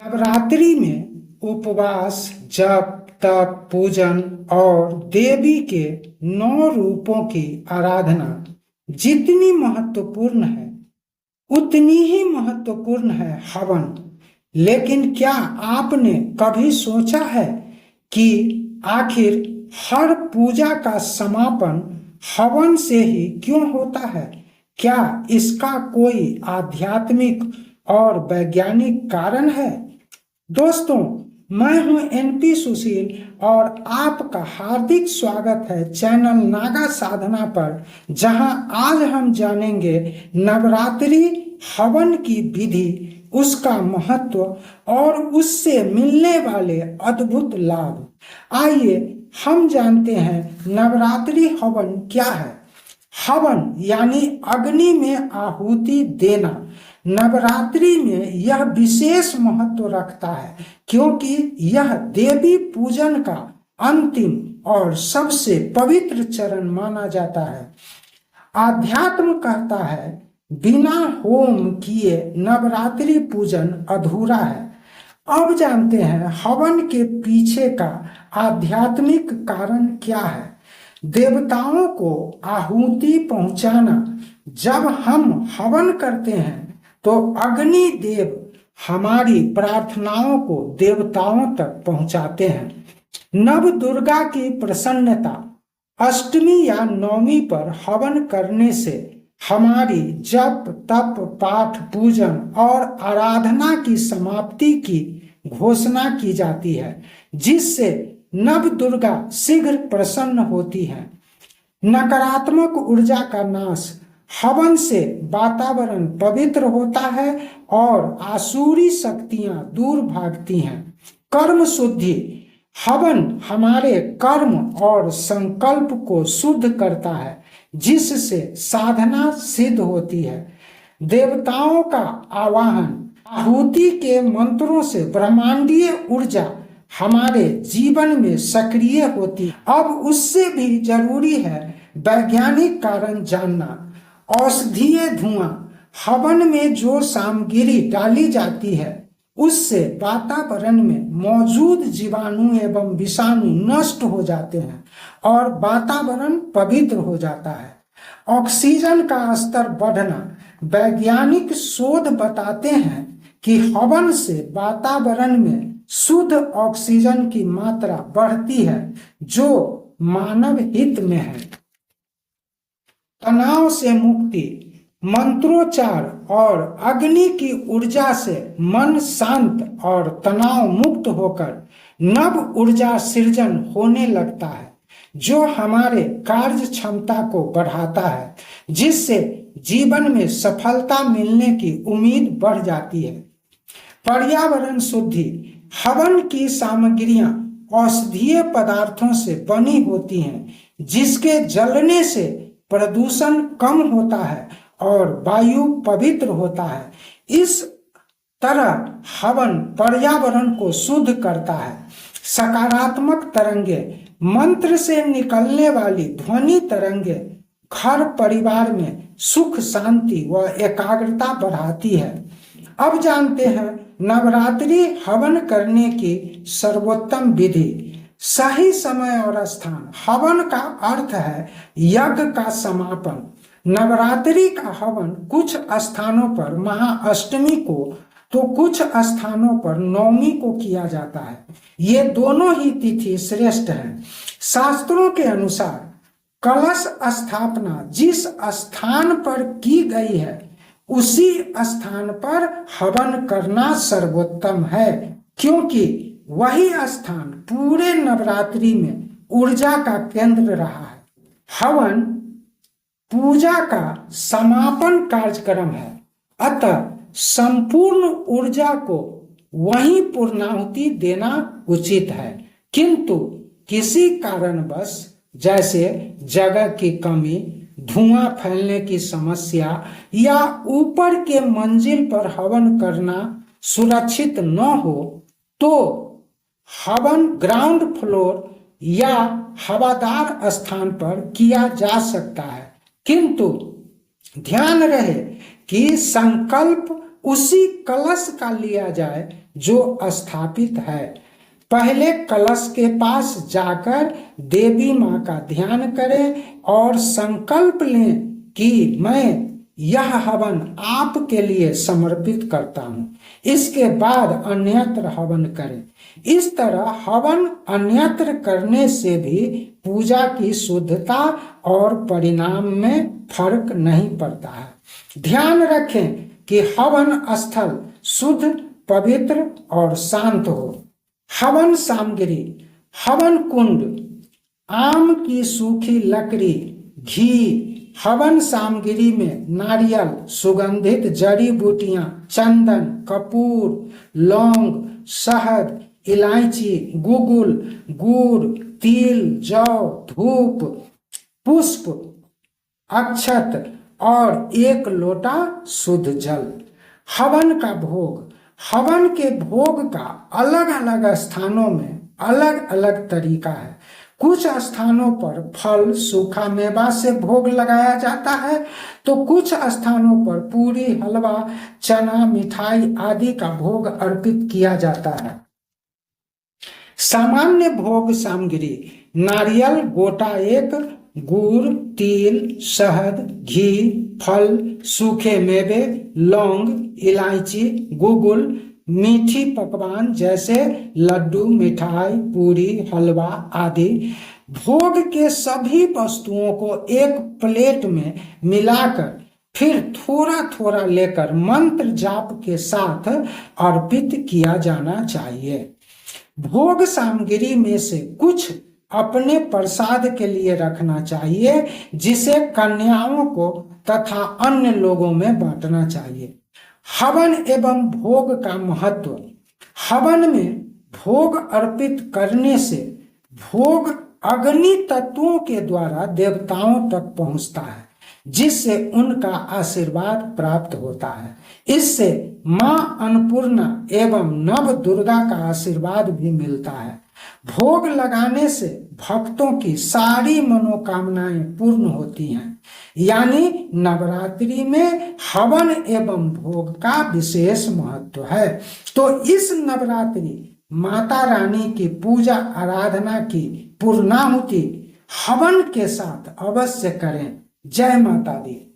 नवरात्रि में उपवास, जप, तप, पूजन और देवी के 9 रूपों की आराधना जितनी महत्वपूर्ण है उतनी ही महत्वपूर्ण है हवन। लेकिन क्या आपने कभी सोचा है कि आखिर हर पूजा का समापन हवन से ही क्यों होता है? क्या इसका कोई आध्यात्मिक और वैज्ञानिक कारण है? दोस्तों, मैं हूं एनपी सुशील और आपका हार्दिक स्वागत है चैनल नागा साधना पर, जहां आज हम जानेंगे नवरात्रि हवन की विधि, उसका महत्व और उससे मिलने वाले अद्भुत लाभ। आइए हम जानते हैं नवरात्रि हवन क्या है। हवन यानी अग्नि में आहुति देना नवरात्रि में यह विशेष महत्व रखता है, क्योंकि यह देवी पूजन का अंतिम और सबसे पवित्र चरण माना जाता है। आध्यात्म कहता है बिना होम किए नवरात्रि पूजन अधूरा है। अब जानते हैं हवन के पीछे का आध्यात्मिक कारण क्या है। देवताओं को आहुति पहुंचाना। जब हम हवन करते हैं तो अग्नि देव हमारी प्रार्थनाओं को देवताओं तक पहुंचाते हैं। नव दुर्गा की प्रसन्नता। अष्टमी या नवमी पर हवन करने से हमारी जप, तप, पाठ, पूजन और आराधना की समाप्ति की घोषणा की जाती है, जिससे नव दुर्गा शीघ्र प्रसन्न होती है। नकारात्मक ऊर्जा का नाश। हवन से वातावरण पवित्र होता है और आसुरी शक्तियां दूर भागती हैं। कर्म शुद्धि। हवन हमारे कर्म और संकल्प को शुद्ध करता है, जिससे साधना सिद्ध होती है। देवताओं का आवाहन। आहुति के मंत्रों से ब्रह्मांडीय ऊर्जा हमारे जीवन में सक्रिय होती है। अब उससे भी जरूरी है वैज्ञानिक कारण जानना। औषधीय धुआं। हवन में जो सामग्री डाली जाती है उससे वातावरण में मौजूद जीवाणु एवं विषाणु नष्ट हो जाते हैं और वातावरण पवित्र हो जाता है। ऑक्सीजन का स्तर बढ़ना। वैज्ञानिक शोध बताते हैं कि हवन से वातावरण में शुद्ध ऑक्सीजन की मात्रा बढ़ती है, जो मानव हित में है। तनाव से मुक्ति। मंत्रोच्चार और अग्नि की ऊर्जा से मन शांत और तनाव मुक्त होकर नव ऊर्जा सृजन होने लगता है, जो हमारे कार्य क्षमता को बढ़ाता है, जिससे जीवन में सफलता मिलने की उम्मीद बढ़ जाती है। पर्यावरण शुद्धि। हवन की सामग्रियां औषधीय पदार्थों से बनी होती हैं, जिसके जलने से प्रदूषण कम होता है और वायु पवित्र होता है। इस तरह हवन पर्यावरण को शुद्ध करता है। सकारात्मक तरंगे। मंत्र से निकलने वाली ध्वनि तरंगे घर परिवार में सुख, शांति व एकाग्रता बढ़ाती है। अब जानते हैं नवरात्रि हवन करने की सर्वोत्तम विधि। सही समय और स्थान। हवन का अर्थ है यज्ञ का समापन। नवरात्रि का हवन कुछ स्थानों पर महाअष्टमी को तो कुछ स्थानों पर नवमी को किया जाता है। ये दोनों ही तिथि श्रेष्ठ हैं। शास्त्रों के अनुसार कलश स्थापना जिस स्थान पर की गई है उसी स्थान पर हवन करना सर्वोत्तम है, क्योंकि वही स्थान पूरे नवरात्रि में ऊर्जा का केंद्र रहा है। हवन पूजा का समापन कार्यक्रम है, अतः संपूर्ण ऊर्जा को वहीं पूर्णाहुति देना उचित है। किंतु किसी कारणवश, जैसे जगह की कमी, धुआं फैलने की समस्या या ऊपर के मंजिल पर हवन करना सुरक्षित न हो, तो हवन ग्राउंड फ्लोर या हवादार स्थान पर किया जा सकता है। किंतु ध्यान रहे कि संकल्प उसी कलश का लिया जाए जो स्थापित है। पहले कलश के पास जाकर देवी माँ का ध्यान करें और संकल्प लें कि मैं यह हवन आपके लिए समर्पित करता हूँ। इसके बाद अन्यत्र हवन करें। इस तरह हवन अन्यत्र करने से भी पूजा की शुद्धता और परिणाम में फर्क नहीं पड़ता है। ध्यान रखें कि हवन स्थल शुद्ध, पवित्र और शांत हो। हवन सामग्री: हवन कुंड, आम की सूखी लकड़ी, घी। हवन सामग्री में नारियल, सुगंधित जड़ी बूटियां, चंदन, कपूर, लौंग, शहद, इलायची, गुगुल, गुड़, तिल, जौ, धूप, पुष्प, अक्षत और 1 लोटा शुद्ध जल। हवन का भोग: हवन के भोग का अलग अलग स्थानों में अलग अलग तरीका है। कुछ स्थानों पर फल, सूखा मेवा से भोग लगाया जाता है तो कुछ स्थानों पर पूरी, हलवा, चना, मिठाई आदि का भोग अर्पित किया जाता है। सामान्य भोग सामग्री: नारियल गोटा 1, गुड़, तिल, शहद, घी, फल, सूखे मेवे, लौंग, इलायची, गुगुल, मीठी पकवान जैसे लड्डू, मिठाई, पूरी, हलवा आदि। भोग के सभी वस्तुओं को एक प्लेट में मिलाकर फिर थोड़ा थोड़ा लेकर मंत्र जाप के साथ अर्पित किया जाना चाहिए। भोग सामग्री में से कुछ अपने प्रसाद के लिए रखना चाहिए, जिसे कन्याओं को तथा अन्य लोगों में बांटना चाहिए। हवन एवं भोग का महत्व: हवन में भोग अर्पित करने से भोग अग्नि तत्वों के द्वारा देवताओं तक पहुंचता है, जिससे उनका आशीर्वाद प्राप्त होता है। इससे मां अन्नपूर्णा एवं नव दुर्गा का आशीर्वाद भी मिलता है। भोग लगाने से भक्तों की सारी मनोकामनाएं पूर्ण होती हैं। यानी नवरात्रि में हवन एवं भोग का विशेष महत्व है। तो इस नवरात्रि माता रानी की पूजा आराधना की पूर्णाहुति हवन के साथ अवश्य करें। जय माता दी।